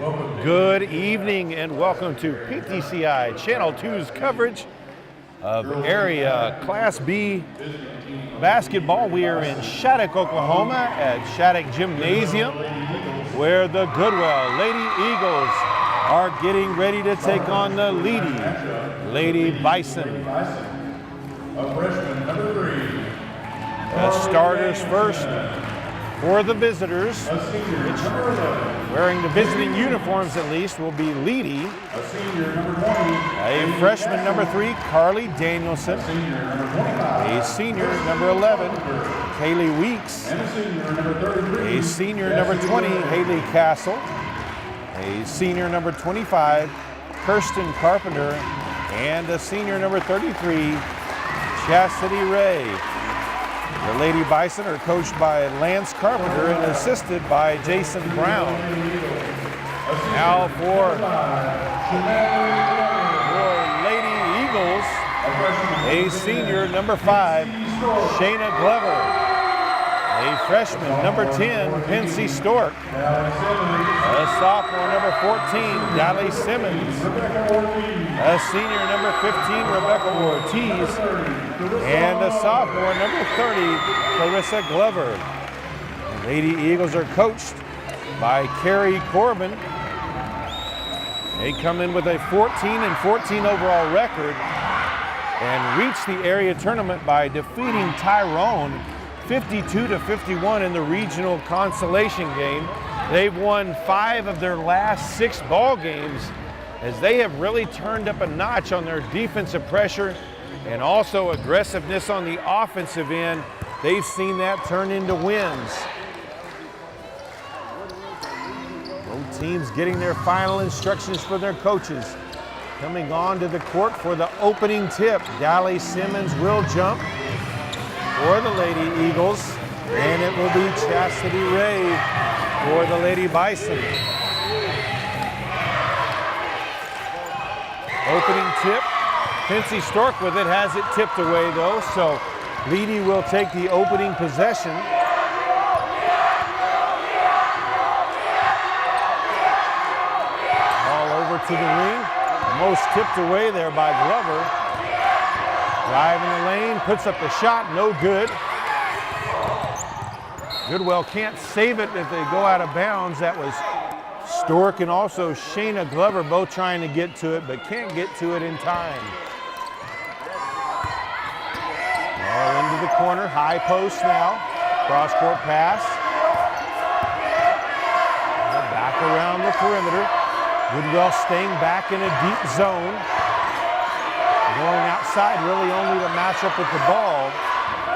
Good evening and welcome to PTCI Channel 2's coverage of area Class B basketball. We are in Shattuck, Oklahoma at Shattuck Gymnasium, where the Goodwell Lady Eagles are getting ready to take on the Leedey Lady Bison. The starters first for the visitors, which, wearing the visiting uniforms at least, will be Leedey. A freshman, number 3, Carly Danielson. A senior, number 11, Kaylee Weeks. A senior, number 20, Haley Castle. A senior, number 25, Kirsten Carpenter. And a senior, number 33, Chastity Ray. The Lady Bison are coached by Lance Carpenter and assisted by Jason Brown. Now for Lady Eagles, a senior, number 5, Shayna Glover. A freshman, number 10, Pensy Stork. A sophomore, number 14, Dally Simmons. A senior, number 15, Rebecca Ortiz. And a sophomore, number 30, Clarissa Glover. The Lady Eagles are coached by Carrie Corbin. They come in with a 14-14 overall record and reached the area tournament by defeating Tyrone 52-51 in the regional consolation game. They've won 5 of their last 6 ball games as they have really turned up a notch on their defensive pressure and also aggressiveness on the offensive end. They've seen that turn into wins. Both teams getting their final instructions from their coaches. Coming on to the court for the opening tip, Dally Simmons will jump for the Lady Eagles, and it will be Chastity Ray for the Lady Bison. Opening tip, Pensy Stork with it, has it tipped away though, so Leedey will take the opening possession. Ball over to the wing, almost tipped away there by Glover. Driving the lane, puts up the shot, no good. Goodwell can't save it if they go out of bounds. That was Stork and also Shayna Glover both trying to get to it, but can't get to it in time. Ball into the corner, high post now. Cross-court pass. Back around the perimeter. Goodwell staying back in a deep zone. Going outside really only to match up with the ball.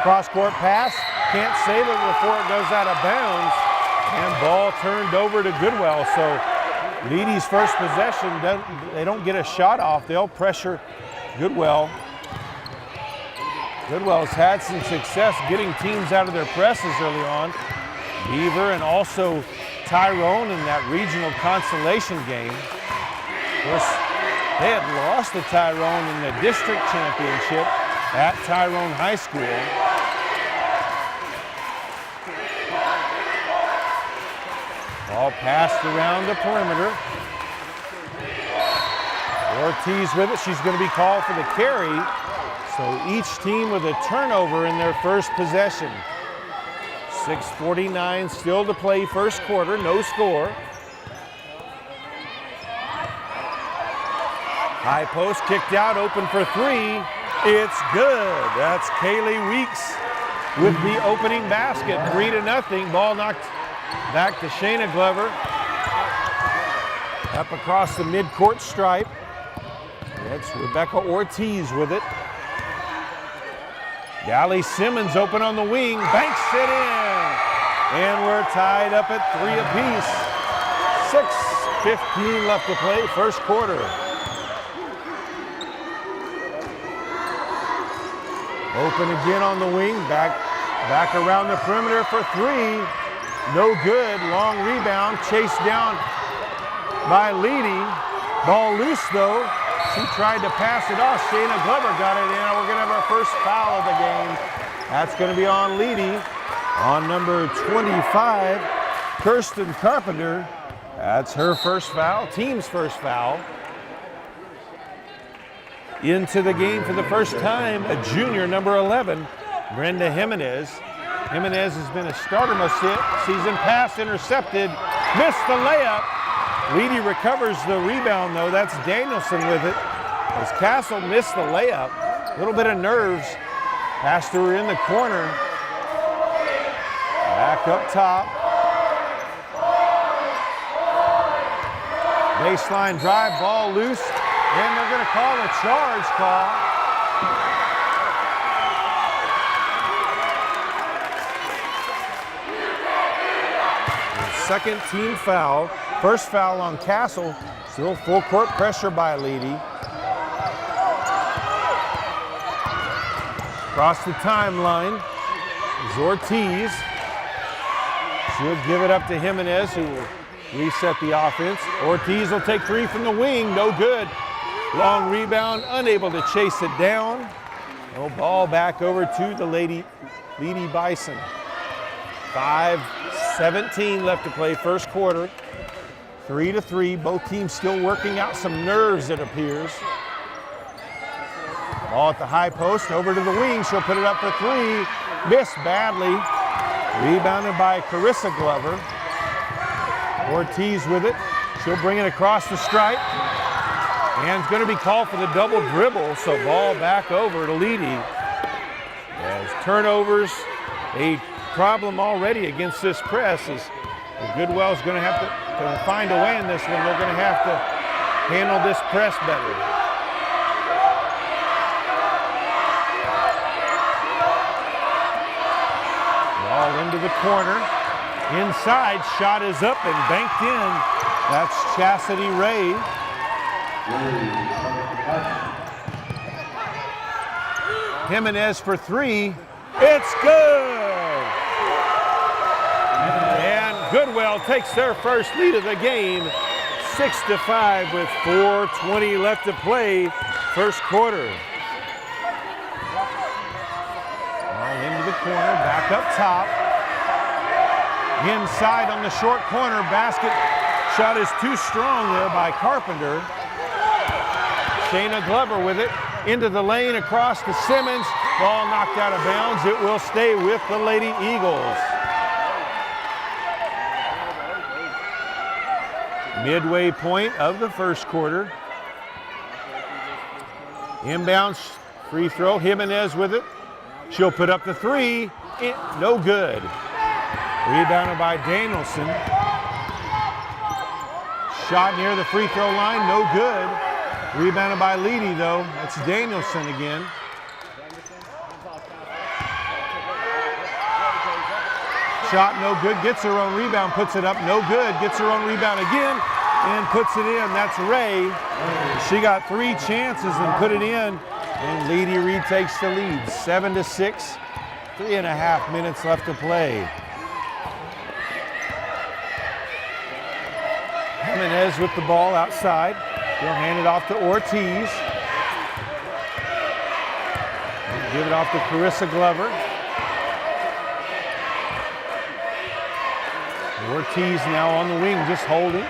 Cross-court pass, can't save it before it goes out of bounds. And ball turned over to Goodwell. So Leedey's first possession, they don't get a shot off. They'll pressure Goodwell. Goodwell's had some success getting teams out of their presses early on. Beaver and also Tyrone in that regional consolation game. Of course, they had lost to Tyrone in the district championship at Tyrone High School. Ball passed around the perimeter. Ortiz with it. She's going to be called for the carry. So each team with a turnover in their first possession. 6:49 still to play first quarter, no score. High post kicked out, open for 3. It's good. That's Kaylee Weeks with the opening basket. 3-0. Ball knocked back to Shayna Glover. Up across the midcourt stripe. That's Rebecca Ortiz with it. Dally Simmons open on the wing, banks it in. And we're tied up at 3 apiece. 6:15 left to play, first quarter. Open again on the wing, back around the perimeter for 3. No good, long rebound, chased down by Leedey. Ball loose though. She tried to pass it off. Shayna Glover got it in. We're going to have our first foul of the game. That's going to be on Leedey. On number 25, Kirsten Carpenter. That's her first foul, team's first foul. Into the game for the first time, a junior, number 11, Brenda Jimenez. Jimenez has been a starter most season. Pass intercepted, missed the layup. Leedey recovers the rebound though. That's Danielson with it. As Castle missed the layup, a little bit of nerves. Pass to her in the corner. Back up top. Baseline drive, ball loose, and they're going to call a charge call. Second team foul. First foul on Castle. Still full court pressure by Leedey. Across the timeline is Ortiz. She'll give it up to Jimenez, who will reset the offense. Ortiz will take three from the wing, no good. Long rebound, unable to chase it down. No ball back over to the Leedey Bison. 5:17 left to play, first quarter. 3-3, both teams still working out some nerves, it appears. Ball at the high post, over to the wing. She'll put it up for three. Missed badly. Rebounded by Carissa Glover. Ortiz with it. She'll bring it across the stripe. And it's going to be called for the double dribble, so ball back over to Leedey. As turnovers, a problem already against this press, is Goodwell's going to have to find a way in this one. They're going to have to handle this press better. Ball into the corner. Inside, shot is up and banked in. That's Chastity Ray. Jimenez for three. It's good! And Goodwell takes their first lead of the game. 6-5 with 4:20 left to play, first quarter. Ball into the corner, back up top. Inside on the short corner, basket shot is too strong there by Carpenter. Shayna Glover with it, into the lane, across to Simmons. Ball knocked out of bounds. It will stay with the Lady Eagles. Midway point of the first quarter. Inbounds, free throw, Jimenez with it. She'll put up the three, no good. Rebounded by Danielson. Shot near the free throw line, no good. Rebounded by Leedey though, that's Danielson again. Shot no good, gets her own rebound, puts it up, no good, gets her own rebound again, and puts it in. That's Ray. She got three chances and put it in, and Leedey retakes the lead. 7-6, 3.5 minutes left to play. Jimenez with the ball outside. He'll hand it off to Ortiz. Give it off to Carissa Glover. Ortiz now on the wing, just holding.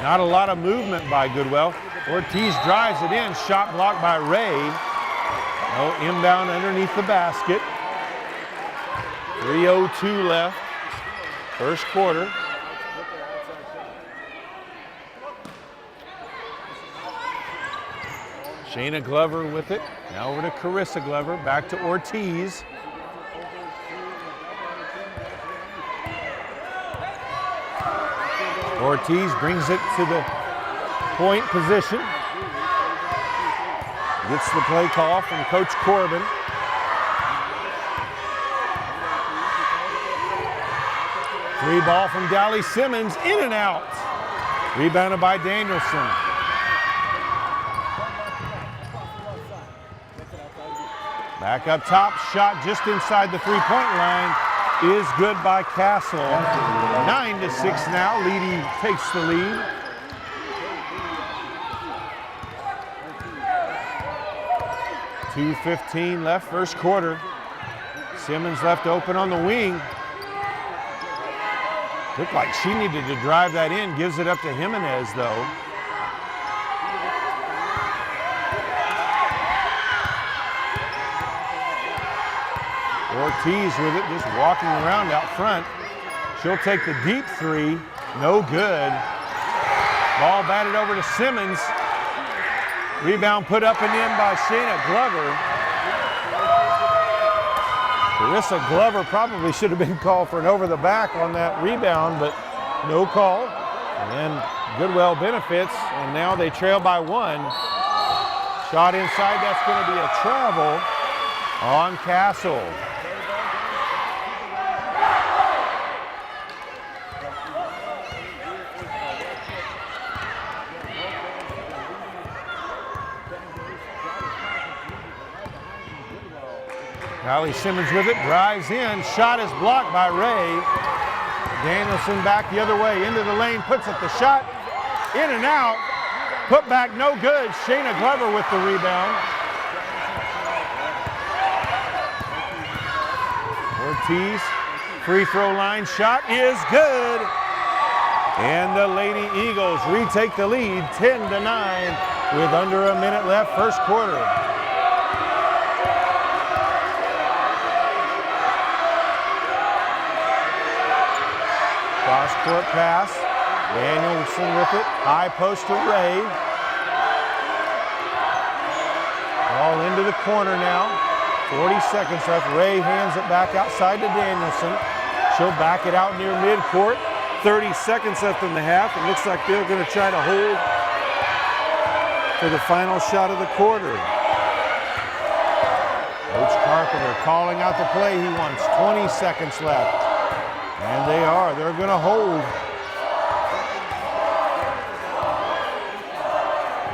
Not a lot of movement by Goodwell. Ortiz drives it in, shot blocked by Ray. No inbound underneath the basket. 3:02 left, first quarter. Shayna Glover with it. Now over to Carissa Glover, back to Ortiz. Ortiz brings it to the point position. Gets the play call from Coach Corbin. Three ball from Dally Simmons, in and out. Rebounded by Danielson. Back up top, shot just inside the three-point line is good by Castle. 9-6 now, Leedey takes the lead. .2:15 left, first quarter. Simmons left open on the wing. Looked like she needed to drive that in. Gives it up to Jimenez, though. Ortiz with it, just walking around out front. She'll take the deep three. No good. Ball batted over to Simmons. Rebound put up and in by Shayna Glover. Carissa Glover probably should have been called for an over the back on that rebound, but no call. And Goodwell benefits, and now they trail by 1. Shot inside, that's going to be a travel on Castle. Allie Simmons with it, drives in, shot is blocked by Ray. Danielson back the other way, into the lane, puts up the shot, in and out, put back no good. Shayna Glover with the rebound. Ortiz, free throw line shot is good. And the Lady Eagles retake the lead 10-9 with under a minute left, first quarter. Cross-court pass. Danielson with it. High post to Ray. Ball into the corner now. 40 seconds left. Ray hands it back outside to Danielson. She'll back it out near midcourt. 30 seconds left in the half. It looks like they're going to try to hold for the final shot of the quarter. Coach Carpenter calling out the play he wants. 20 seconds left. And they are. They're going to hold.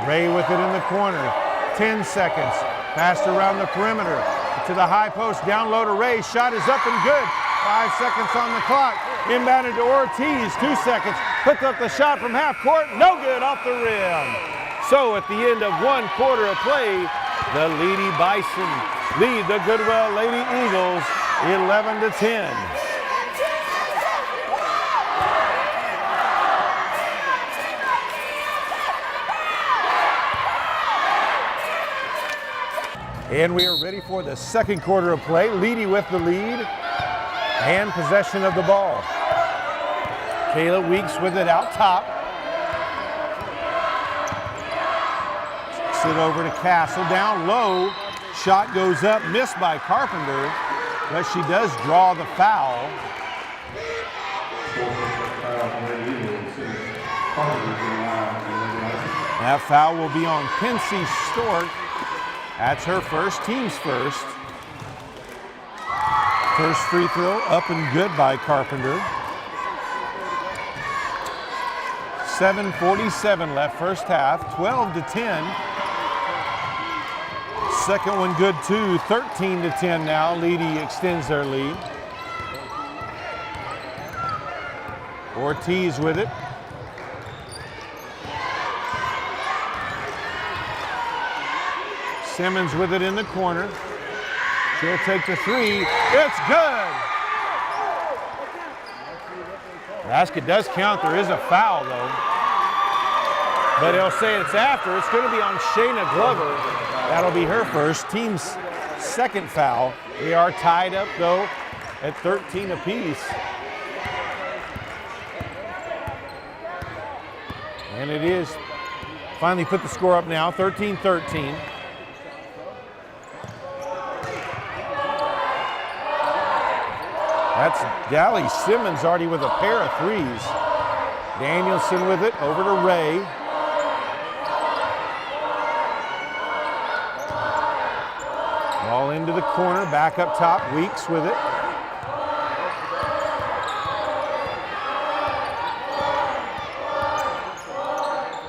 Ray with it in the corner. 10 seconds. Passed around the perimeter to the high post. Down low to Ray. Shot is up and good. 5 seconds on the clock. Inbounded to Ortiz. 2 seconds. Puts up the shot from half court. No good, off the rim. So at the end of 1 quarter of play, the Leedey Bison lead the Goodwell Lady Eagles 11-10. And we are ready for the second quarter of play. Leedey with the lead and possession of the ball. Kayla Weeks with it out top. Sit over to Castle, down low. Shot goes up, missed by Carpenter, but she does draw the foul. That foul will be on Pensy Stork. That's her first, team's first. First free throw up and good by Carpenter. 7:47 left, first half, 12-10. Second one good too, 13-10 now. Leedey extends their lead. Ortiz with it. Simmons with it in the corner. She'll take the three. It's good. Basket does count. There is a foul, though. But he'll say it's after. It's going to be on Shayna Glover. That'll be her first. Team's second foul. They are tied up, though, at 13 apiece. And it is finally put the score up now, 13-13. That's Allie Simmons already with a pair of threes. Danielson with it, over to Ray. Ball into the corner, back up top, Weeks with it.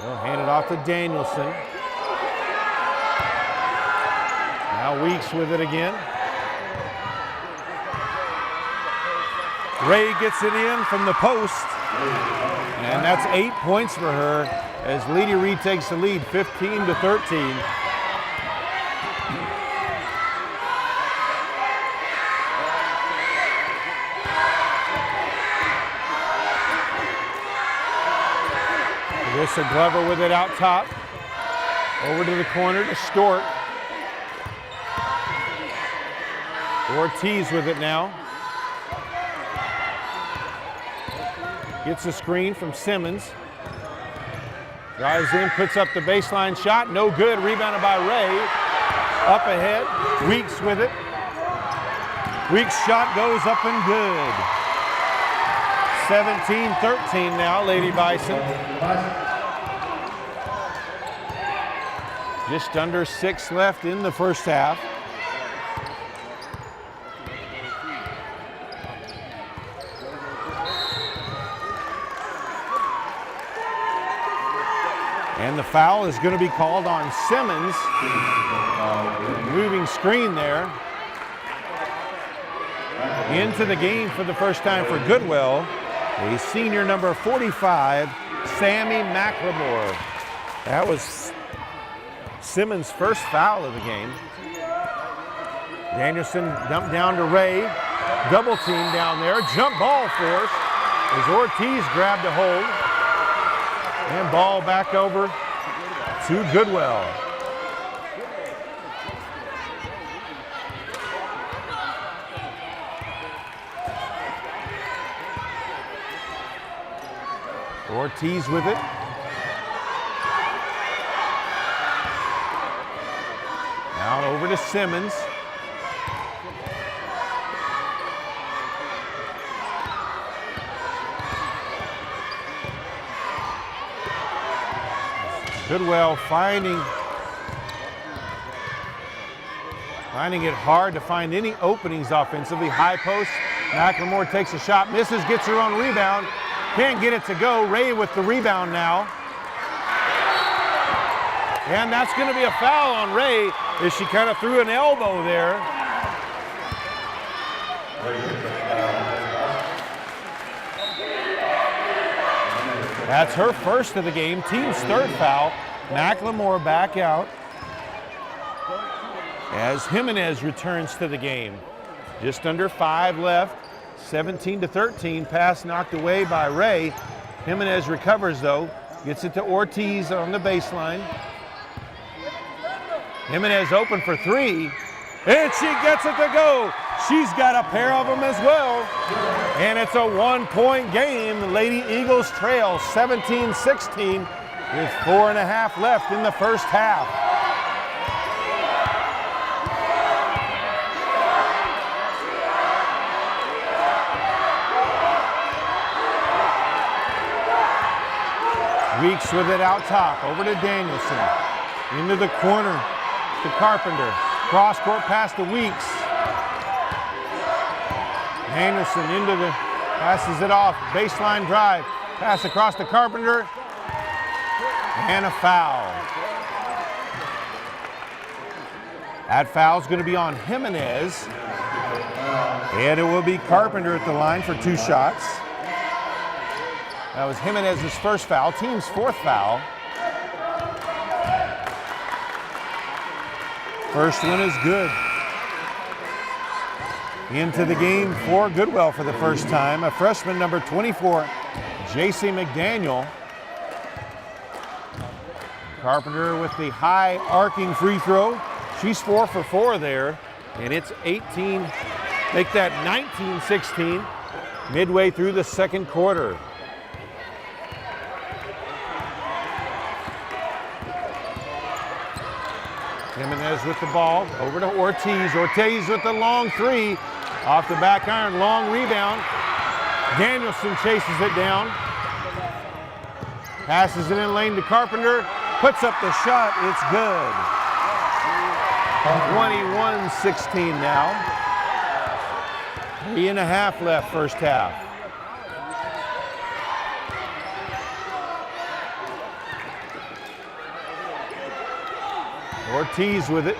They'll hand it off to Danielson. Now Weeks with it again. Ray gets it in from the post, and that's 8 points for her as Leedey retakes the lead, 15-13. Alyssa Glover with it out top. Over to the corner to Stork. Ortiz with it now. Gets a screen from Simmons. Drives in, puts up the baseline shot. No good. Rebounded by Ray. Up ahead. Weeks with it. Weeks' shot goes up and good. 17-13 now, Lady Bison. Just under 6 left in the first half. And the foul is going to be called on Simmons. Moving screen there. Into the game for the first time for Goodwell, a senior number 45, Sammy McLemore. That was Simmons' first foul of the game. Danielson dumped down to Ray. Double team down there. Jump ball force as Ortiz grabbed a hold. And ball back over to Goodwell. Ortiz with it. Now over to Simmons. Goodwell finding it hard to find any openings offensively. High post. McLemore takes a shot, misses, gets her own rebound. Can't get it to go. Ray with the rebound now. And that's going to be a foul on Ray as she kind of threw an elbow there. That's her first of the game, team's third foul. McLemore back out as Jimenez returns to the game. Just under 5 left, 17-13, pass knocked away by Ray. Jimenez recovers though, gets it to Ortiz on the baseline. Jimenez open for 3, and she gets it to go. She's got a pair of them as well. And it's a 1-point game. The Lady Eagles trail 17-16 with 4.5 left in the first half. Weeks with it out top, over to Danielson. Into the corner to Carpenter. Cross court pass to Weeks. Danielson passes it off, baseline drive, pass across to Carpenter, and a foul. That foul's going to be on Jimenez, and it will be Carpenter at the line for 2 shots. That was Jimenez's first foul, team's 4th foul. First one is good. Into the game for Goodwell for the first time, a freshman number 24, J.C. McDaniel. Carpenter with the high arcing free throw. She's 4 for 4 there, and it's 18, make that 19-16 midway through the second quarter. Jimenez with the ball, over to Ortiz. Ortiz with the long 3. Off the back iron, long rebound. Danielson chases it down. Passes it in lane to Carpenter. Puts up the shot, it's good. 21-16 now. 3.5 left first half. Ortiz with it,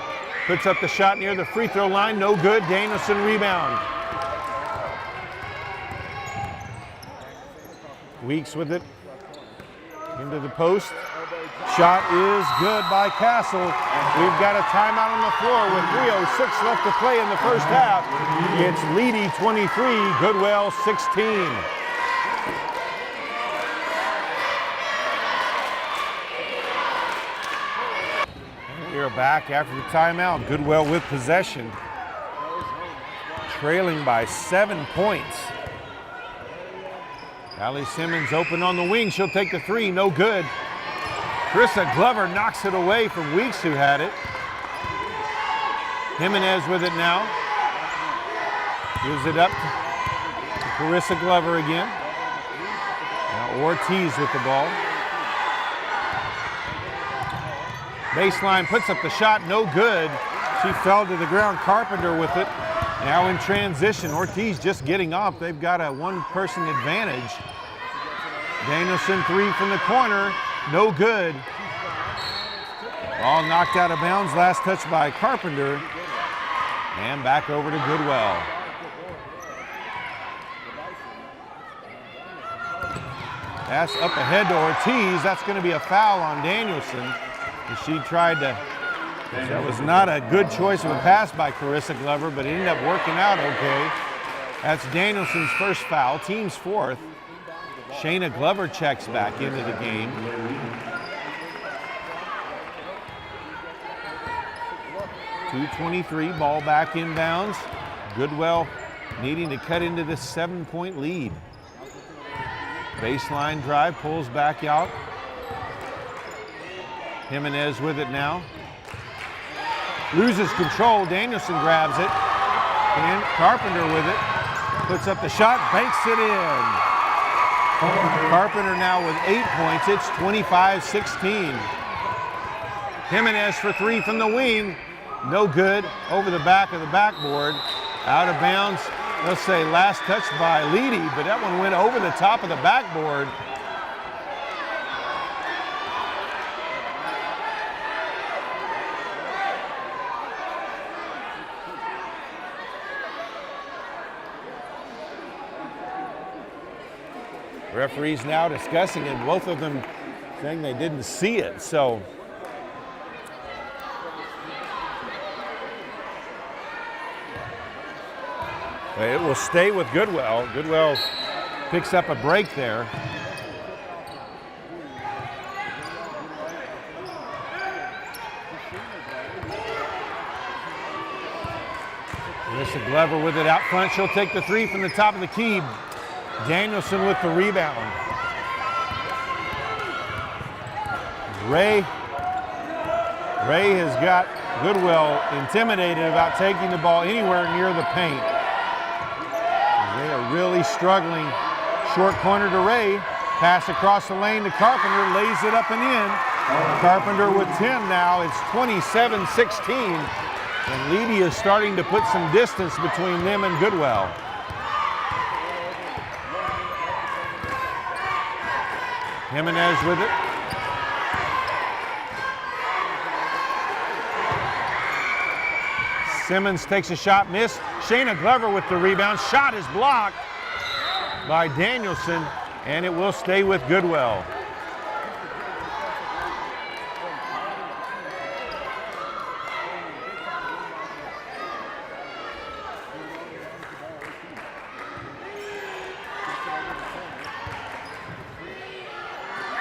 puts up the shot near the free throw line, no good. Danielson rebound. Weeks with it, into the post. Shot is good by Castle. We've got a timeout on the floor with 3:06 left to play in the first half. It's Leedey 23, Goodwell 16. They're back after the timeout. Goodwell with possession, trailing by 7 points. Allie Simmons open on the wing. She'll take the three, no good. Carissa Glover knocks it away from Weeks, who had it. Jimenez with it now. Gives it up to Carissa Glover again. Now Ortiz with the ball. Baseline, puts up the shot, no good. She fell to the ground. Carpenter with it. Now in transition, Ortiz just getting off. They've got a one-person advantage. Danielson three from the corner, no good. Ball knocked out of bounds, last touch by Carpenter. And back over to Goodwell. Pass up ahead to Ortiz. That's going to be a foul on Danielson. She tried to, that was not a good choice of a pass by Carissa Glover, but it ended up working out okay. That's Danielson's first foul, team's fourth. Shayna Glover checks back into the game. .223, ball back inbounds. Goodwell needing to cut into this 7-point lead. Baseline drive, pulls back out. Jimenez with it now. Loses control, Danielson grabs it. And Carpenter with it. Puts up the shot, banks it in. Carpenter now with 8 points, it's 25-16. Jimenez for three from the wing. No good, over the back of the backboard. Out of bounds, let's say last touch by Leedey, but that one went over the top of the backboard. Referees now discussing it, both of them saying they didn't see it, so. It will stay with Goodwell. Goodwell picks up a break there. Carissa Glover with it out front. She'll take the three from the top of the key. Danielson with the rebound. Ray has got Goodwell intimidated about taking the ball anywhere near the paint. They are really struggling. Short corner to Ray. Pass across the lane to Carpenter. Lays it up and in. Carpenter with 10 now. It's 27-16. And Leedey is starting to put some distance between them and Goodwell. Jimenez with it. Simmons takes a shot, missed. Shayna Glover with the rebound. Shot is blocked by Danielson, and it will stay with Goodwell.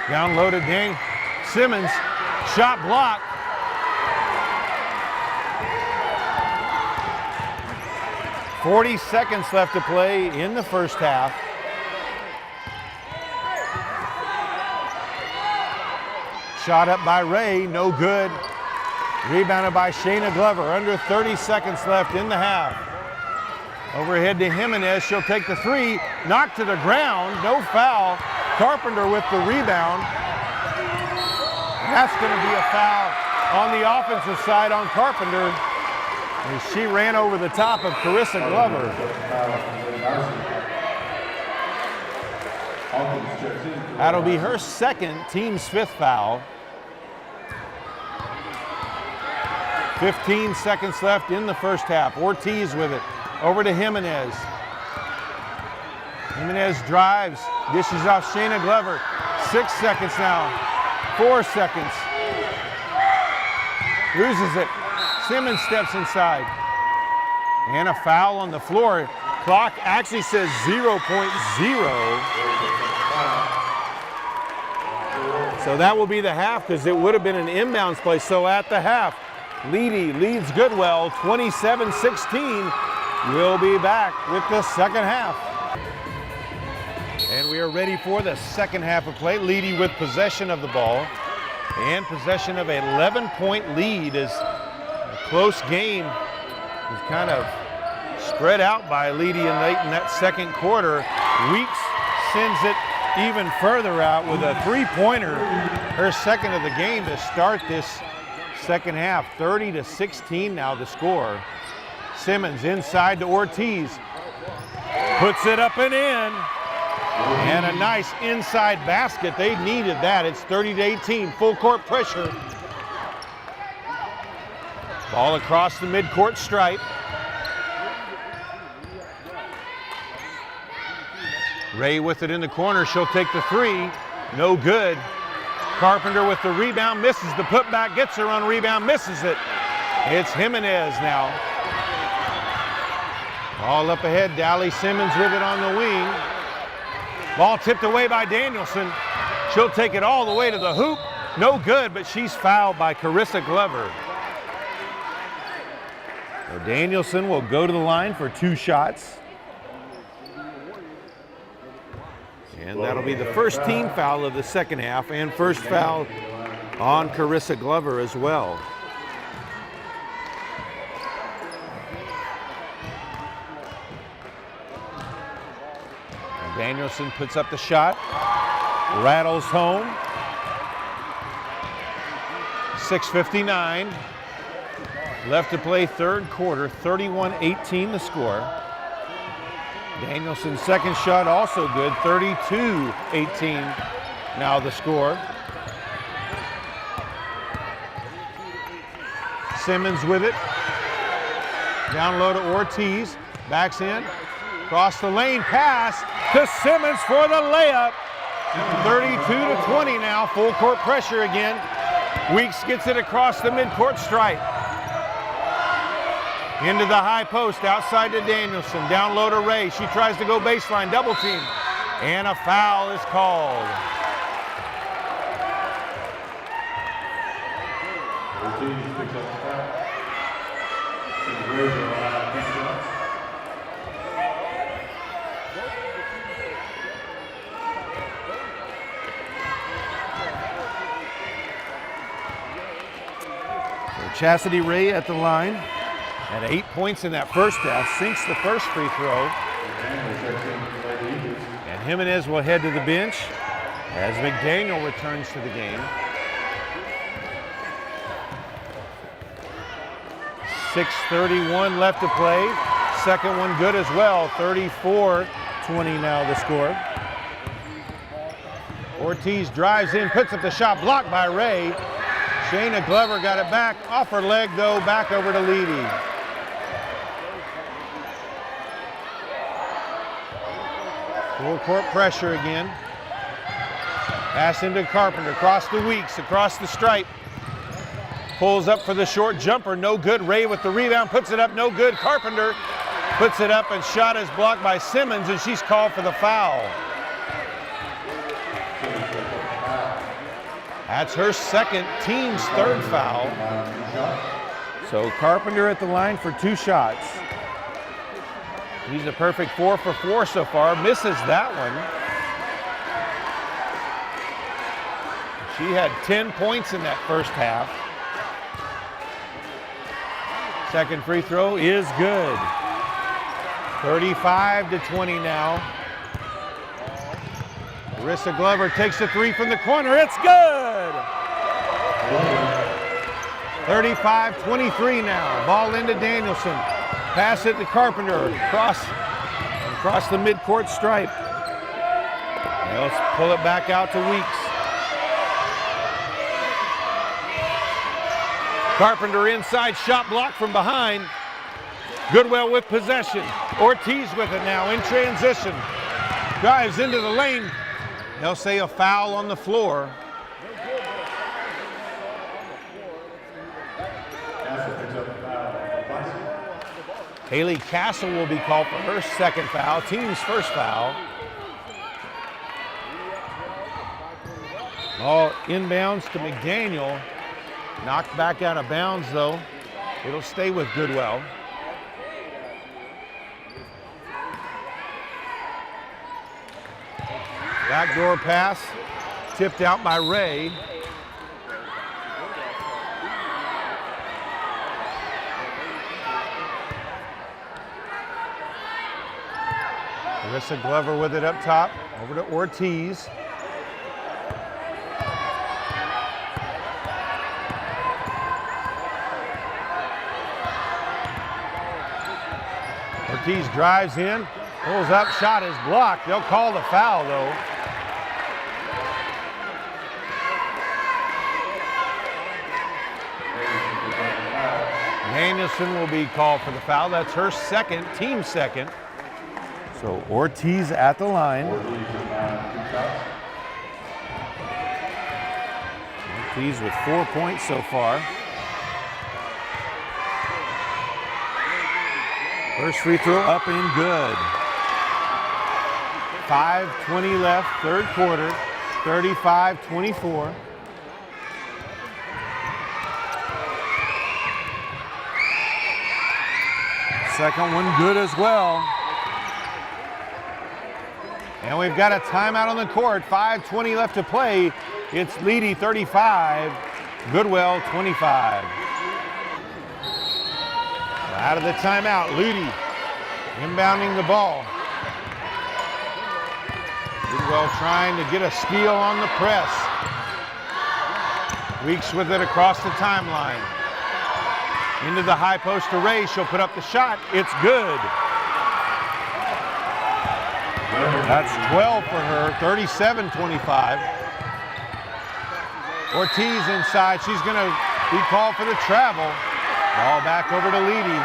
Downloaded Simmons, shot blocked. .40 seconds left to play in the first half. Shot up by Ray, no good. Rebounded by Shayna Glover, under 30 seconds left in the half. Overhead to Jimenez, she'll take the three, knocked to the ground, no foul. Carpenter with the rebound. That's going to be a foul on the offensive side on Carpenter. And she ran over the top of Carissa Glover. That'll be her second, team's fifth foul. 15 seconds left in the first half. Ortiz with it, over to Jimenez. Jimenez drives, dishes off Shayna Glover. 6 seconds now, 4 seconds. Loses it. Simmons steps inside. And a foul on the floor. Clock actually says 0.0. So that will be the half, because it would have been an inbounds play. So at the half, Leedey leads Goodwell 27-16. We'll be back with the second half. And we are ready for the second half of play. Leedey with possession of the ball and possession of an 11-point lead as a close game is kind of spread out by Leedey and late in that second quarter. Weeks sends it even further out with a three-pointer, her second of the game to start this second half. 30-16 now the score. Simmons inside to Ortiz, puts it up and in, and a nice inside basket. They needed that. It's 30-18, full court pressure. Ball across the midcourt stripe. Ray with it in the corner. She'll take the three. No good. Carpenter with the rebound, misses the putback, gets her on rebound, misses it. It's Jimenez now. Ball up ahead. Dally Simmons with it on the wing. Ball tipped away by Danielson. She'll take it all the way to the hoop. No good, but she's fouled by Carissa Glover. So Danielson will go to the line for 2 shots. And that'll be the first team foul of the second half and first foul on Carissa Glover as well. And Danielson puts up the shot, rattles home. 6:59 left to play third quarter, 31-18 the score. Danielson's second shot also good, 32-18 now the score. Simmons with it. Down low to Ortiz, backs in, across the lane, pass to Simmons for the layup. 32-20 now, full court pressure again. Weeks gets it across the midcourt stripe. Into the high post, outside to Danielson, down low to Ray. She tries to go baseline, double team, and a foul is called. So Chastity Ray at the line. At 8 points in that first half, sinks the first free throw. And Jimenez will head to the bench as McDaniel returns to the game. 6:31 left to play. Second one good as well, 34-20 now the score. Ortiz drives in, puts up the shot, blocked by Ray. Shayna Glover got it back, off her leg though, back over to Leedey. Full court pressure again. Pass into Carpenter, across the Weeks, across the stripe. Pulls up for the short jumper, no good. Ray with the rebound, puts it up, no good. Carpenter puts it up and shot is blocked by Simmons and she's called for the foul. That's her second, team's third foul. So Carpenter at the line for 2 shots. He's a perfect 4 for 4 so far, misses that one. She had 10 points in that first half. Second free throw is good. 35-20 now. Carissa Glover takes the 3 from the corner, it's good! 35-23 now, ball into Danielson. Pass it to Carpenter, across the midcourt stripe. Now let's pull it back out to Weeks. Carpenter inside, shot blocked from behind. Goodwell with possession. Ortiz with it now in transition. Drives into the lane. They'll say a foul on the floor. Haley Castle will be called for her second foul, team's first foul. Ball inbounds to McDaniel. Knocked back out of bounds, though. It'll stay with Goodwell. Backdoor pass, tipped out by Ray. Carissa Glover with it up top, over to Ortiz. Ortiz drives in, pulls up, shot is blocked. They'll call the foul, though. Danielson will be called for the foul. That's her second, team second. So Ortiz at the line. Ortiz with 4 points so far. First free throw up and good. 5:20 left, third quarter, 35-24. Second one good as well. And we've got a timeout on the court. 5:20 left to play. It's Leedey 35, Goodwell 25. Out of the timeout, Leedey inbounding the ball. Goodwell trying to get a steal on the press. Weeks with it across the timeline. Into the high post to Ray. She'll put up the shot. It's good. That's 12 for her, 37-25. Ortiz inside. She's going to be called for the travel. Ball back over to Leedey.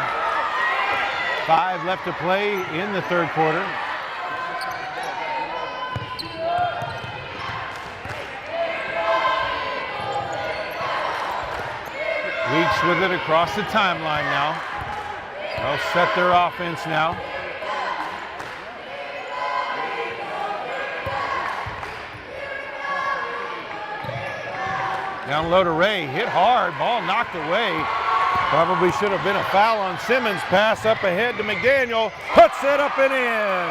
5 left to play in the third quarter. Weeks with it across the timeline now. They'll set their offense now. Down low to Ray, hit hard, ball knocked away. Probably should have been a foul on Simmons. Pass up ahead to McDaniel, puts it up and in.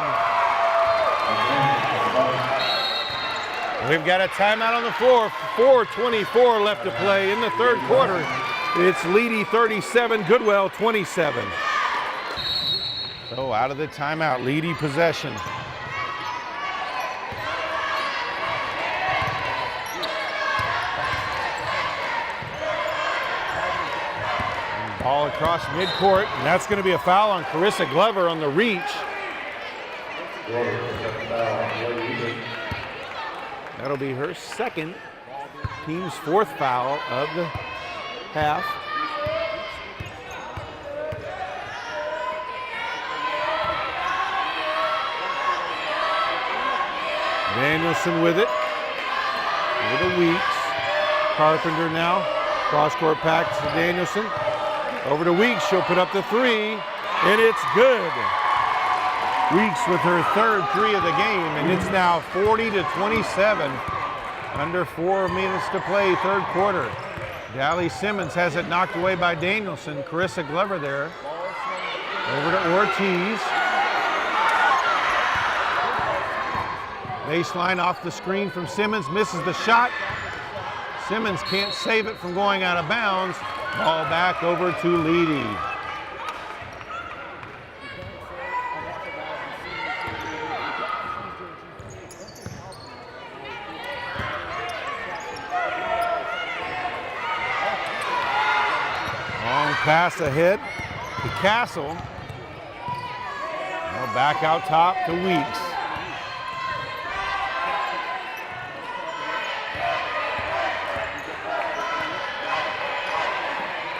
We've got a timeout on the floor, 4:24 left to play in the third quarter. It's Leedey 37, Goodwell 27. So out of the timeout, Leedey possession. Ball across midcourt, and that's going to be a foul on Carissa Glover on the reach. That'll be her second, team's fourth foul of the half. Danielson with it. Over to Weeks. Carpenter now. Cross-court pass to Danielson. Over to Weeks. She'll put up the three, and it's good. Weeks with her third three of the game, and it's now 40-27. Under 4 minutes to play, third quarter. Dally Simmons has it knocked away by Danielson. Carissa Glover there. Over to Ortiz. Baseline off the screen from Simmons, misses the shot. Simmons can't save it from going out of bounds. Ball back over to Leedey. Long pass ahead to Castle. Now back out top to Weeks.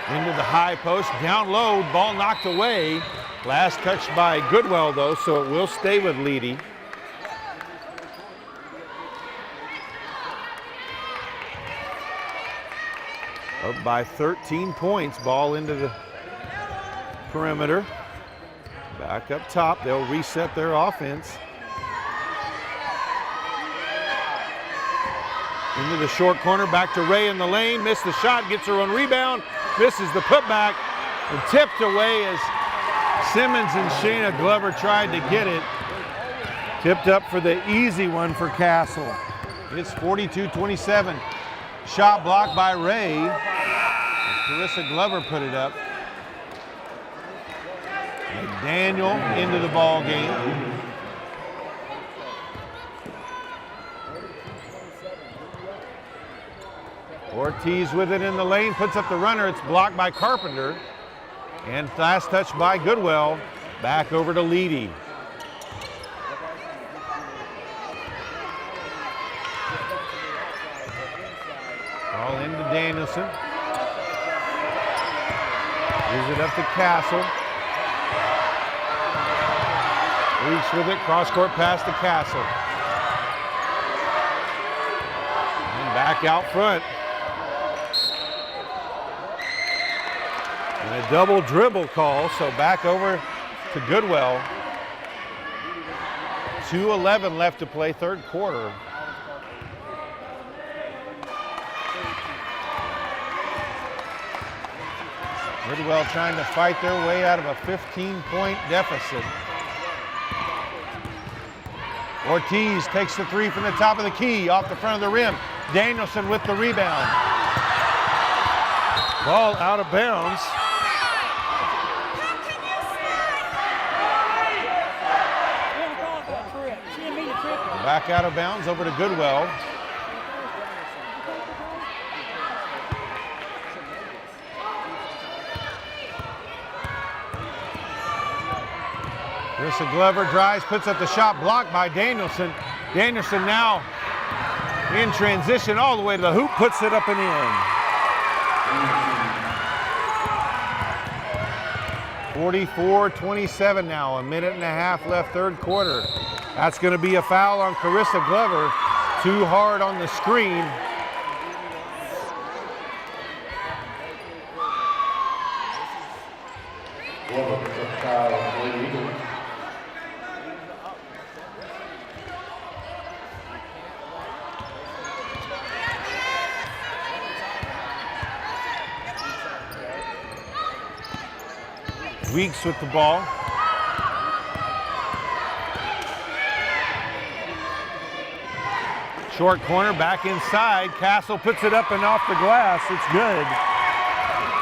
Into the high post, down low, ball knocked away. Last touch by Goodwell though, so it will stay with Leedey. Up by 13 points, ball into the perimeter. Back up top, they'll reset their offense. Into the short corner, back to Ray in the lane. Missed the shot, gets her own rebound. Misses the putback and tipped away as Simmons and Shayna Glover tried to get it. Tipped up for the easy one for Castle. It's 42-27. Shot blocked by Ray. Carissa Glover put it up. McDaniel into the ball game. Ortiz with it in the lane, puts up the runner. It's blocked by Carpenter. And last touch by Goodwell. Back over to Leedey. Ball into Danielson. Gives it up to Castle. Weeks with it, cross-court pass to Castle. And back out front. And a double dribble call, so back over to Goodwell. 2:11 left to play, third quarter. Goodwell trying to fight their way out of a 15-point deficit. Ortiz takes the three from the top of the key, off the front of the rim. Danielson with the rebound. Ball out of bounds. Back out of bounds over to Goodwell. Carissa Glover drives, puts up the shot, blocked by Danielson. Danielson now in transition all the way to the hoop, puts it up and in. 44-27 now, a minute and a half left, third quarter. That's going to be a foul on Carissa Glover. Too hard on the screen. Weeks with the ball. Short corner, back inside. Castle puts it up and off the glass. It's good.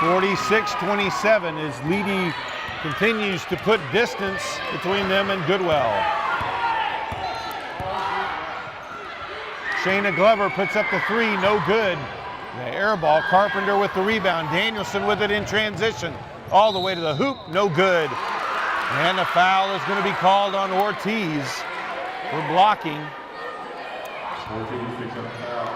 46-27 as Leedey continues to put distance between them and Goodwell. Shayna Glover puts up the three, no good. The air ball, Carpenter with the rebound. Danielson with it in transition. All the way to the hoop, no good. And a foul is going to be called on Ortiz for blocking. Ortiz picks up a foul.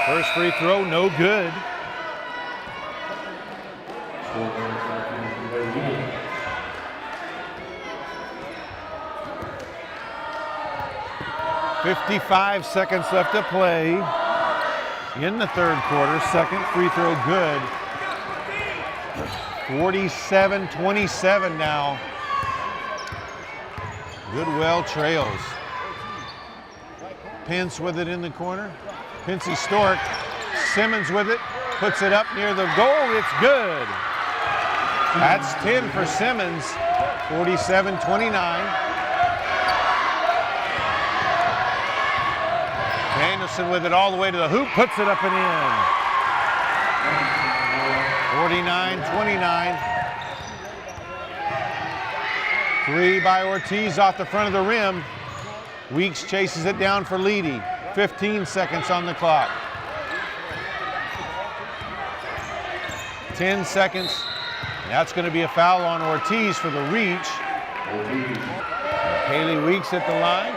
First free throw, no good. 55 seconds left to play in the third quarter. Second free throw good. 47-27 now. Goodwell trails. Pence with it in the corner. Pincy Stork. Simmons with it. Puts it up near the goal. It's good. That's 10 for Simmons. 47-29. Danielson with it all the way to the hoop, puts it up and in. 49-29. Three by Ortiz off the front of the rim. Weeks chases it down for Leedey. 15 seconds on the clock. 10 seconds. That's going to be a foul on Ortiz for the reach. Haley Weeks at the line.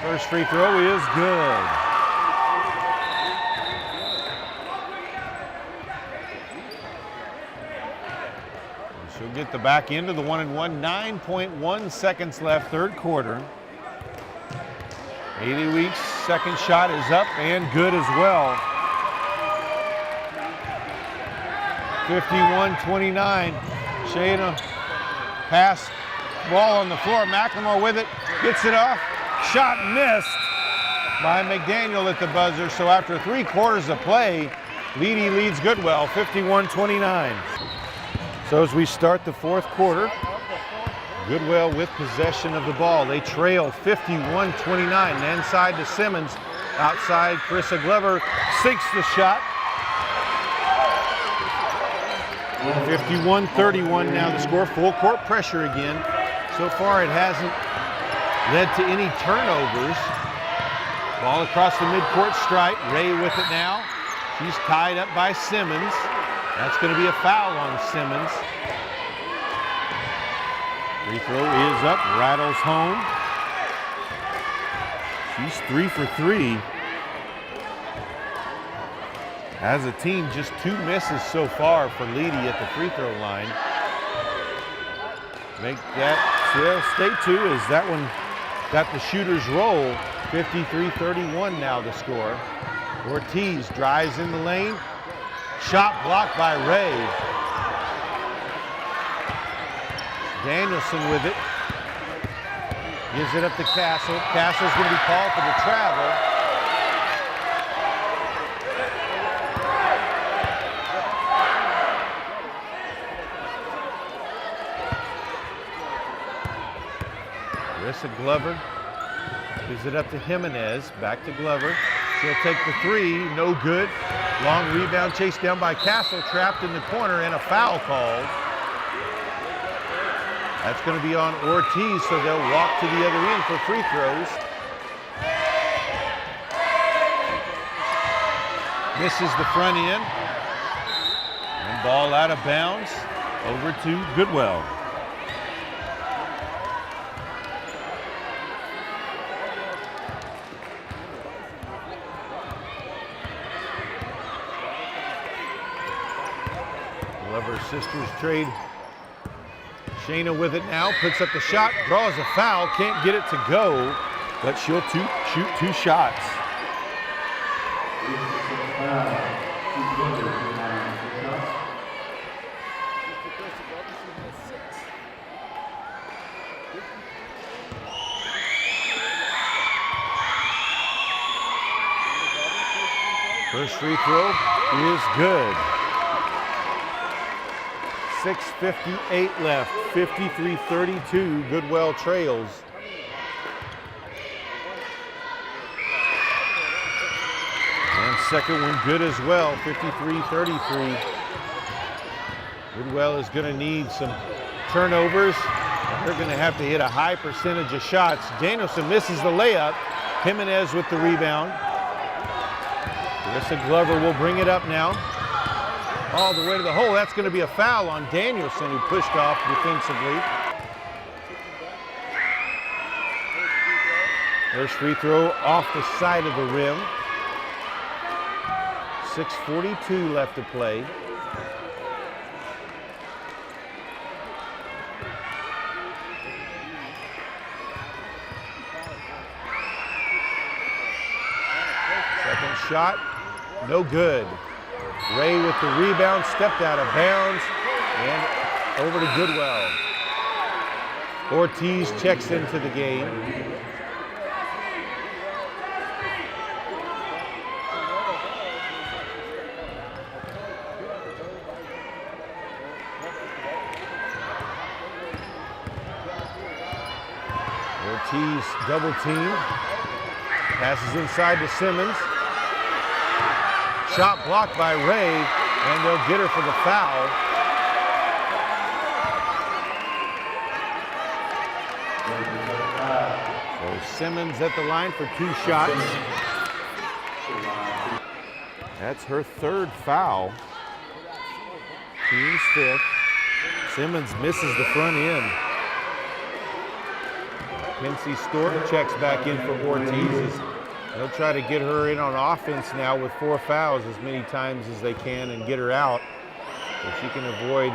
First free throw is good. She'll get the back end of the 1-and-1. 9.1 seconds left, third quarter. Haley Weeks' second shot is up and good as well. 51-29. Shayna pass, ball on the floor. McLemore with it, gets it off. Shot missed by McDaniel at the buzzer. So after 3 quarters of play, Leedey leads Goodwell 51-29. So as we start the 4th quarter, Goodwell with possession of the ball. They trail 51-29. Inside to Simmons. Outside, Carissa Glover sinks the shot. 51-31 now the score. Full court pressure again. So far it hasn't led to any turnovers. Ball across the midcourt stripe. Ray with it now. She's tied up by Simmons. That's going to be a foul on Simmons. Free throw is up, rattles home. She's 3 for 3. As a team, just 2 misses so far for Leedey at the free throw line. Make that, well, stay 2 as that one got the shooter's roll. 53-31 now the score. Ortiz drives in the lane. Shot blocked by Ray. Danielson with it. Gives it up to Castle. Castle's going to be called for the travel. Carissa Glover gives it up to Jimenez. Back to Glover. She'll take the 3. No good. Long rebound chased down by Castle. Trapped in the corner and a foul called. That's going to be on Ortiz, so they'll walk to the other end for free throws. Misses the front end. And ball out of bounds over to Goodwell. Glover's sisters trade. Shayna with it now, puts up the shot, draws a foul, can't get it to go, but she'll shoot 2 shots. First free throw is good. 6:58 left, 53-32, Goodwell trails. And second one good as well, 53-33. Goodwell is going to need some turnovers. They're going to have to hit a high percentage of shots. Danielson misses the layup. Jimenez with the rebound. Carissa Glover will bring it up now. All the way to the hole. That's going to be a foul on Danielson, who pushed off defensively. First free throw off the side of the rim. 6:42 left to play. Second shot, no good. Ray with the rebound, stepped out of bounds, and over to Goodwell. Ortiz checks into the game. Ortiz double team, passes inside to Simmons. Shot blocked by Ray, and they'll get her for the foul. So Simmons at the line for 2 shots. That's her 3rd foul. Team's 5th. Simmons misses the front end. Quincy Stork checks back in for Ortiz. They'll try to get her in on offense now with 4 fouls as many times as they can and get her out so she can avoid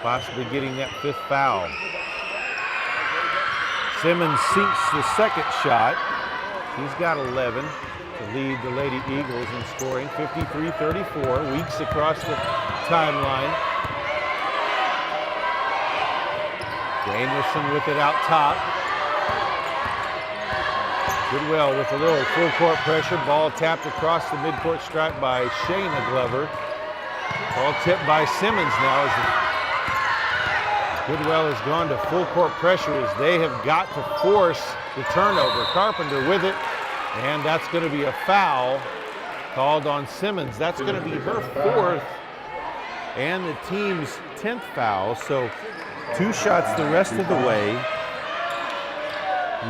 possibly getting that 5th foul. Simmons sinks the 2nd shot. She's got 11. So lead the Lady Eagles in scoring, 53-34. Weeks across the timeline. Danielson with it out top. Goodwell with a little full court pressure. Ball tapped across the midcourt stripe by Shayna Glover. Ball tipped by Simmons now as Goodwell has gone to full court pressure as they have got to force the turnover. Carpenter with it, and that's going to be a foul called on Simmons. That's going to be her 4th and the team's 10th foul. So 2 shots the rest of the way.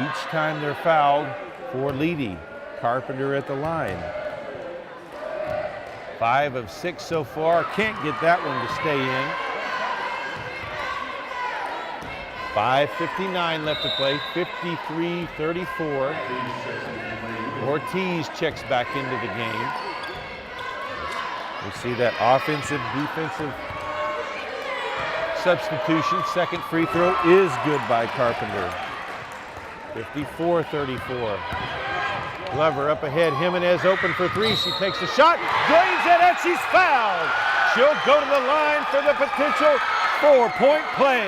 Each time they're fouled for Leedey. Carpenter at the line. 5 of 6 so far. Can't get that one to stay in. 5:59 left to play. 53-34. Ortiz checks back into the game. We see that offensive, defensive substitution. Second free throw is good by Carpenter. 54-34. Glover up ahead. Jimenez open for 3. She takes a shot, drains it, and she's fouled. She'll go to the line for the potential 4-point play.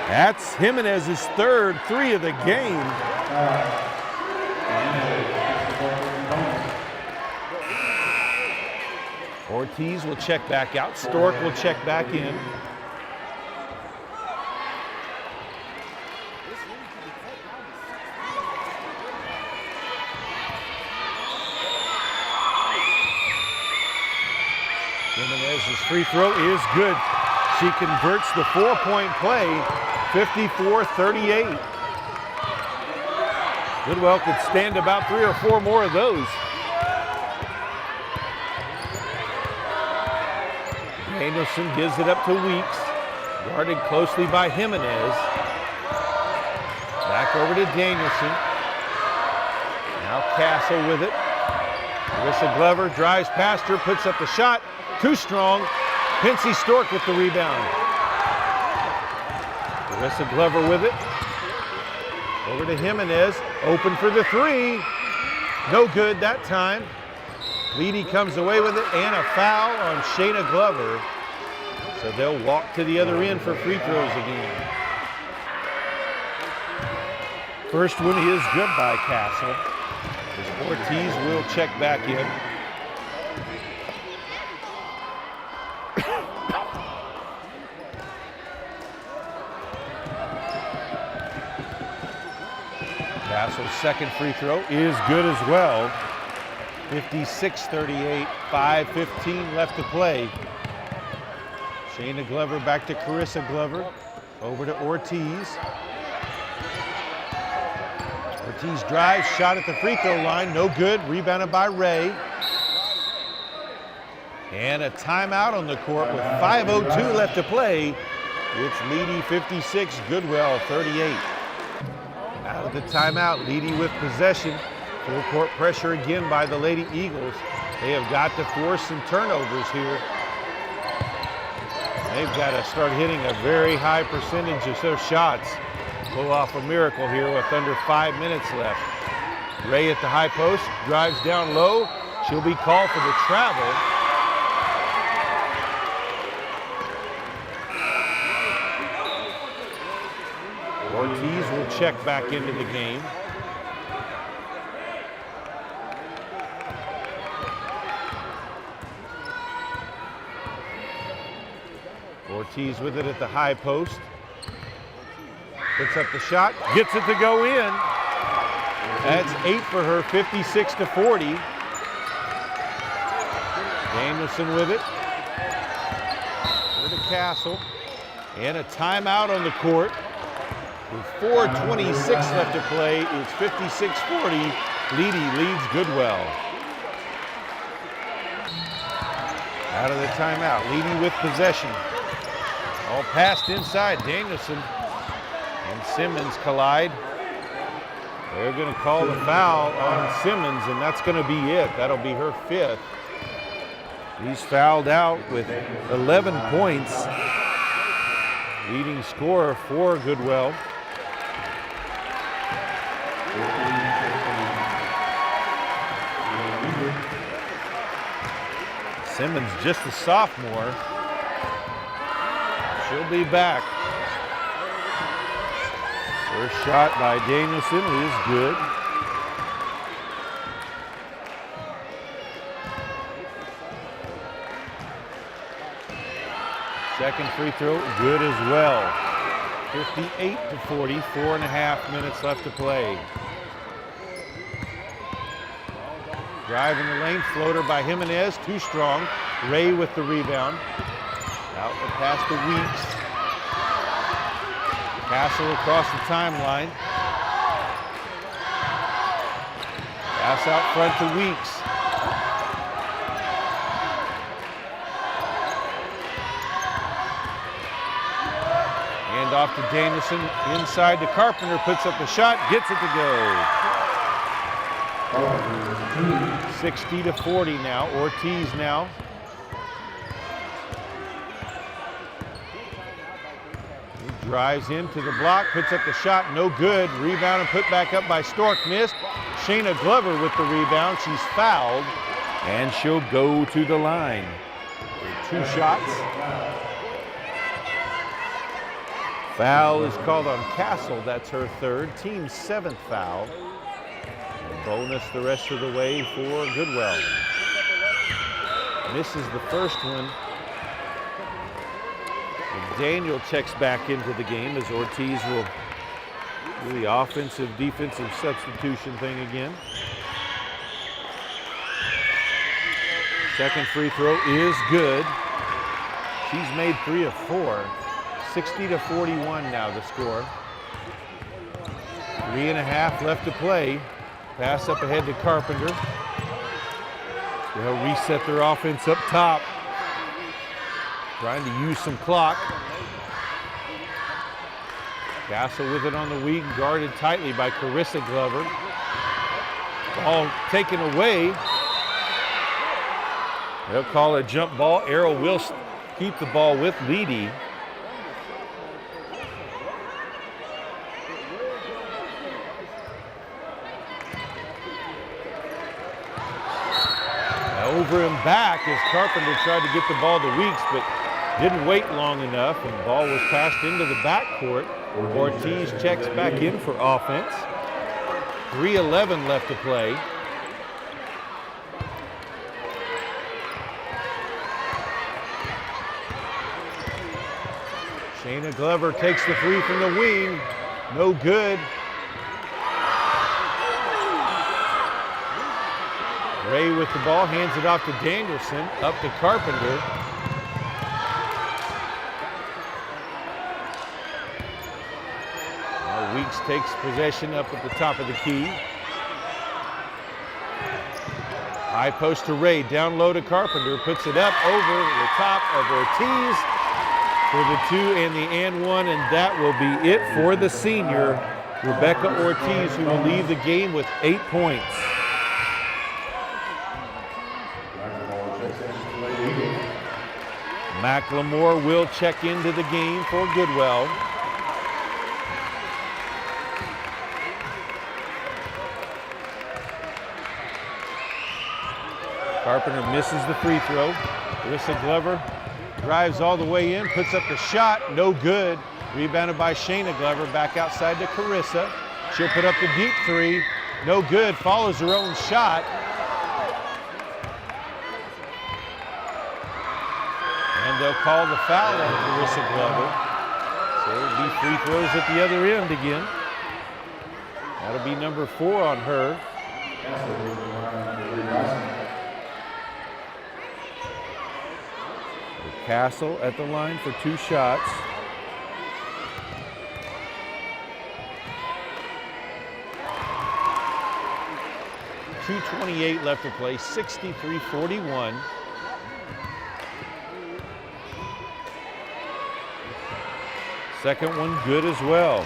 That's Jimenez's 3rd 3 of the game. Ortiz will check back out. Stork will check back in. Jimenez's free throw is good. She converts the 4-point play, 54-38. Goodwell could stand about 3 or 4 more of those. Danielson gives it up to Weeks, guarded closely by Jimenez. Back over to Danielson. Now Castle with it. Carissa Glover drives past her, puts up the shot. Too strong. Pincy Stork with the rebound. Carissa Glover with it. Over to Jimenez. Open for the 3. No good that time. Leedey comes away with it, and a foul on Shayna Glover. So they'll walk to the other end for free throws again. First one is good by Castle. As Ortiz will check back in. Castle's second free throw is good as well. 56-38, 5:15 left to play. Shayna Glover back to Carissa Glover. Over to Ortiz. Ortiz drives, shot at the free throw line, no good. Rebounded by Ray. And a timeout on the court with 5:02 left to play. It's Leedey 56, Goodwell 38. Out of the timeout, Leedey with possession. Full court pressure again by the Lady Eagles. They have got to force some turnovers here. They've got to start hitting a very high percentage of their shots. Pull off a miracle here with under 5 minutes left. Ray at the high post, drives down low. She'll be called for the travel. Ortiz will check back into the game. Ortiz with it at the high post. Puts up the shot, gets it to go in. That's 8 for her, 56-40. Danielson with it. Over to Castle. And a timeout on the court. With 4:26 left to play, it's 56-40. Leedey leads Goodwell. Out of the timeout, Leedey with possession. All passed inside. Danielson and Simmons collide. They're going to call the foul on Simmons, and that's going to be it. That'll be her 5th. He's fouled out with 11 points. Leading scorer for Goodwell. Simmons just a sophomore. She'll be back. First shot by Danielson is good. Second free throw, good as well. 58-40, 4.5 minutes left to play. Drive in the lane, floater by Jimenez, too strong. Ray with the rebound. Out the pass to Weeks. Castle across the timeline. Pass out front to Weeks. Hand off to Danielson, inside to Carpenter, puts up the shot, gets it to go. 60-40 now, Ortiz now. He drives into the block, puts up the shot, no good. Rebound and put back up by Stork, missed. Shayna Glover with the rebound, she's fouled, and she'll go to the line. 2 shots. Foul is called on Castle, that's her 3rd, team's 7th foul. Bonus the rest of the way for Goodwell. Misses the first one. And Daniel checks back into the game as Ortiz will do the offensive, defensive substitution thing again. Second free throw is good. She's made 3 of 4. 60-41 now the score. 3.5 left to play. Pass up ahead to Carpenter. They'll reset their offense up top. Trying to use some clock. Castle with it on the wing, guarded tightly by Carissa Glover. Ball taken away. They'll call a jump ball. Arrow will keep the ball with Leedey. Over and back as Carpenter tried to get the ball to Weeks, but didn't wait long enough, and the ball was passed into the backcourt. Ortiz checks back in for offense. 3:11 left to play. Shayna Glover takes the free from the wing. No good. Ray with the ball, hands it off to Danielson, up to Carpenter. Now Weeks takes possession up at the top of the key. High post to Ray, down low to Carpenter, puts it up over the top of Ortiz for the 2 and the and 1, and that will be it for the senior, Rebecca Ortiz, who will leave the game with 8 points. McLemore will check into the game for Goodwell. Carpenter misses the free throw. Carissa Glover drives all the way in, puts up the shot, no good. Rebounded by Shayna Glover, back outside to Carissa. She'll put up the deep 3, no good, follows her own shot. And they'll call the foul on Carissa Glover. So it'll be free throws at the other end again. That'll be number 4 on her. Castle at the line for 2 shots. .228 left to play, 63-41. Second one good as well.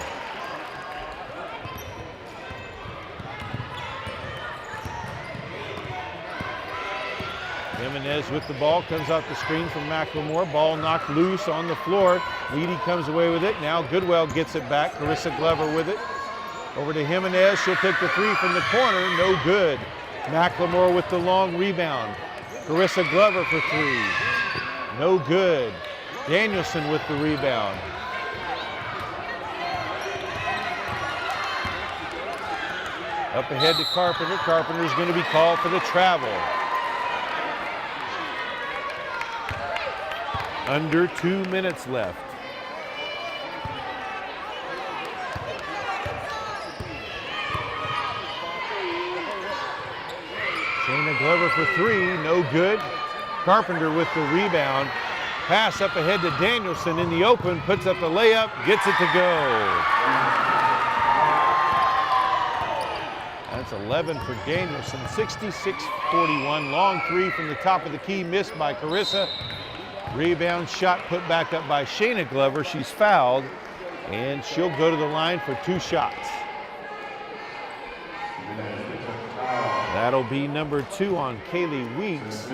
Jimenez with the ball, comes out the screen from McLemore. Ball knocked loose on the floor. Leedey comes away with it. Now Goodwell gets it back. Carissa Glover with it. Over to Jimenez. She'll take the 3 from the corner. No good. McLemore with the long rebound. Carissa Glover for three. No good. Danielson with the rebound. Up ahead to Carpenter. Carpenter's going to be called for the travel. Under 2 minutes left. Shayna Glover for three, no good. Carpenter with the rebound. Pass up ahead to Danielson in the open, puts up the layup, gets it to go. That's 11 for Danielson, 66-41. Long three from the top of the key, missed by Carissa. Rebound shot put back up by Shayna Glover. She's fouled, and she'll go to the line for 2 shots. That'll be number 2 on Kaylee Weeks.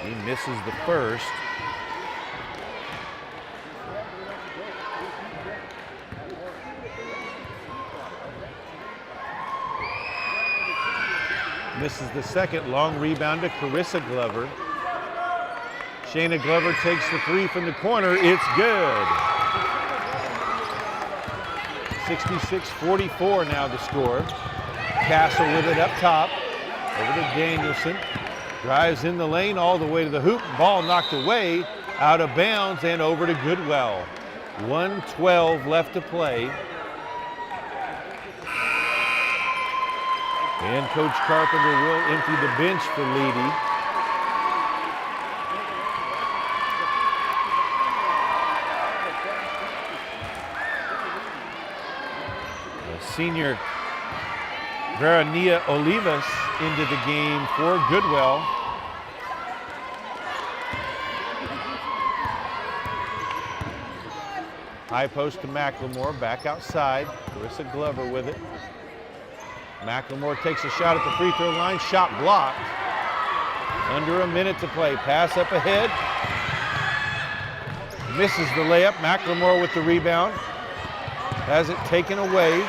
She misses the first. Misses the second. Long rebound to Carissa Glover. Shayna Glover takes the three from the corner. It's good. 66-44 now to score. Castle with it up top. Over to Danielson. Drives in the lane all the way to the hoop. Ball knocked away, out of bounds, and over to Goodwell. 1:12 left to play. And Coach Carpenter will empty the bench for Leedey. Senior Verania Olivas into the game for Goodwell. High post to McLemore, back outside. Carissa Glover with it. McLemore takes a shot at the free throw line, shot blocked. Under a minute to play, pass up ahead. Misses the layup, McLemore with the rebound. Has it taken away.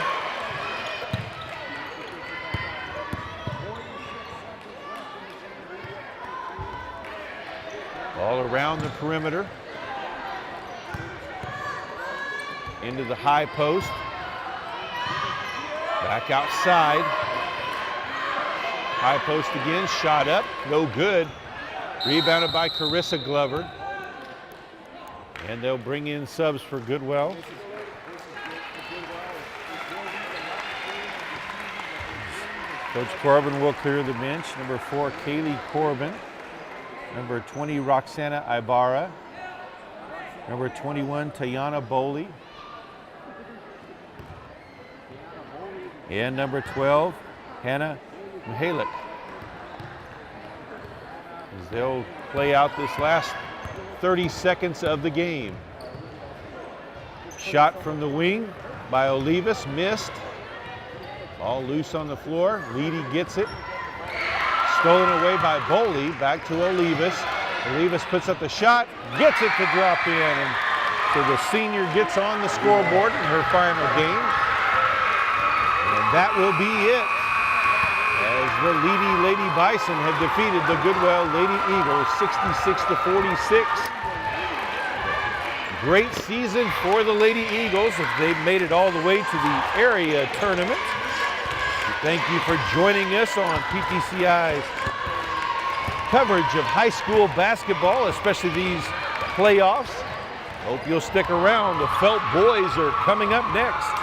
All around the perimeter. Into the high post. Back outside. High post again, shot up, no good. Rebounded by Carissa Glover. And they'll bring in subs for Goodwell. Coach Corbin will clear the bench. Number 4, Kaylee Corbin. Number 20, Roxana Ibarra. Number 21, Tayana Boley. And number 12, Hannah Mihalik. As they'll play out this last 30 seconds of the game. Shot from the wing by Olivas, missed. Ball loose on the floor. Leedey gets it. Stolen away by Boley, back to Olivas. Olivas puts up the shot, gets it to drop in. And so the senior gets on the scoreboard in her final game. And that will be it, as the Leedey Lady Bison have defeated the Goodwell Lady Eagles 66-46. Great season for the Lady Eagles if they've made it all the way to the area tournament. Thank you for joining us on PTCI's coverage of high school basketball, especially these playoffs. Hope you'll stick around. The Felt boys are coming up next.